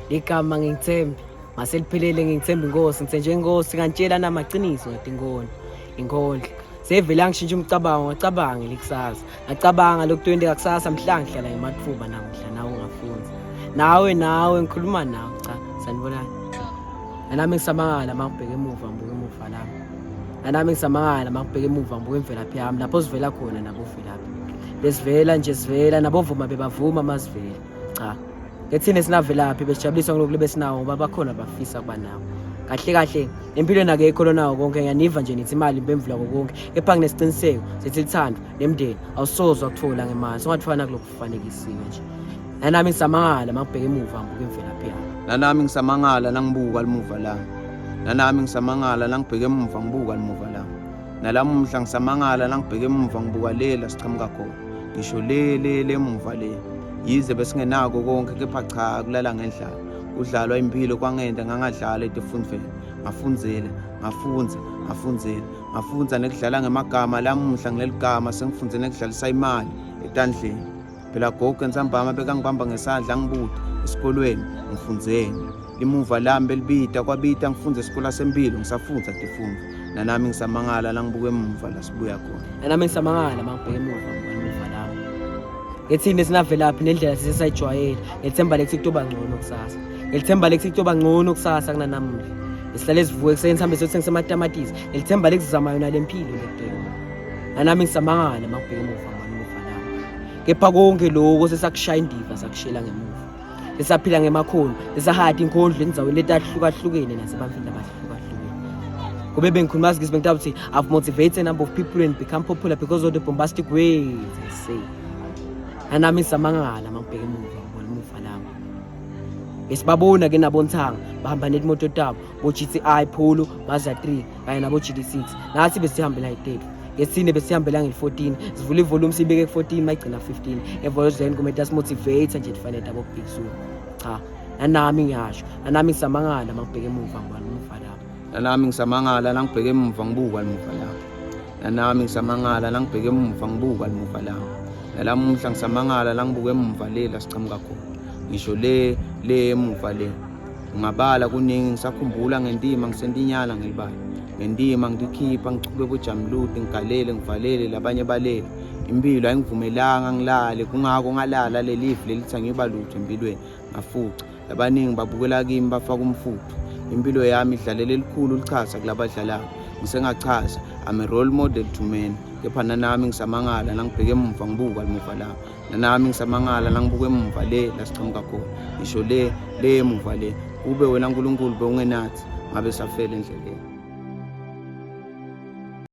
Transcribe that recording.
igama ngingithembe mase liphelele ngingithembe inkosi ngithe nje inkosi ngantshela namaqiniso inkondlo sevela ngishintsha umcabango ngacabanga likusasa ngacabanga lokutwende kakusasa mhla ngihlala emathuba namuhla nawe ungafunza nawe ngikhuluma nawe cha sanibonana nami ngisamangala mangibheke emuva ngibuka emuva lami nami ngisamangala mangibheke emuva ngibuka imvelaphi yami lapho sivela khona nabo velaphi besivela nje sivela nabo vuma bebavuma masivela cha ethine sinavelaphi besijabuliswa ngilokhu lebesinawo ngoba bakhona bafisa kuba nawo kahle empilweni akekho lonawo konke ngiyaniva nje nithi imali bemvula konke kepha nginesiqiniseko sithi lithandwa nemndeni awusozwa kuthola ngemali songathwana kulokhu kufanekisiwe nje nami ngisamangala mangibheke emuva ngibuka imvelaphi yami nanami ngisamangala nangibuka limuva lami nanami ngisamangala nangibheke emuva ngibuka limuva lami nalamuhla ngisamangala nangibheke emuva ngibuka lela sichamuka khona ngisho le emuva le yize besingenako konke kepha cha kulala ngendlala udlalwa impilo kwangenda ngangadlala etifundweni ngafunza nekudlala ngemagama lamuhla ngileligama sengifunze nekudlalisa imali etandleni phela gogo ensambama bekangibamba ngesandla ngibuda esikolweni ngifunzeni limuva lami belibita kwabita ngifunze esikole sempilo ngisafunza tifundo nanami ngisamangala langibuka emuva la sibuya khona nami ngisamangala mangibheke emuva lami ethine sinavelaphi nendlela sisayijwayela ngethemba lethi kutoba ngcono kusasa ngithemba lethi kutoba ngcono kusasa kunanamuhla isihlale sivuke kuseni sihambe siyothenga amatamatisi ngithemba lekuzama yona lempilo letelo nami ngisamangala mangibheke emuva lami kepha konke lokho sesakushaya indiva sakushela ngemuva esaphila ngemakhono esahadi inkondlo enzaweni letahlukahlukene nasebantwini abahlukahlukene kube bengikhuluma ngizwe ngitaba ukuthi I've motivated a number of people and become popular because of the bombastic ways I say nami ngisamangala mangibheke emuva lami esibabona ke nabonthanga bahamba netimoto tabo bo GTI Polo Mazda 3 kanye nabo GD6 nathi besihambela i30 ngesine besihambela nge14 sivula ivolume sibeke ku14 mayigcina 15 evolution kumele asimotivate nje kufanele abo big soul cha nami ngiyasho nami ngisamangala mangibheke emuva lami nami ngisamangala nangibheke emuva ngibuka limuva lami nami ngisamangala nangibheke emuva ngibuka limuva lami nalamuhla ngisamangala langibuka emuva lela sichamuka khona ngisho le emuva le ngabala kuningi ngisakhumbula ngendima ngisendinyana ngilibala ngendima ngikhipha ngichube bojamluti ngigalele ngivalele labanye balele impilo ayingivumelanga ngilale kungako ngalala lelive lelithi ngibalutho empilweni ngafuca labaningi babukela kimi bafaka umfutho impilo yami idlalele elikhulu lichaza kulabadlalayo ngisengachaza I'm a role model to men kepha nami ngisamangala nangibheke emuva ngibuka limuva lami nami ngisamangala nangibuka emuva le lasichamuka khona ngisho le emuva le kube wena uNkulunkulu bewungenathi ngabe safela endleleni.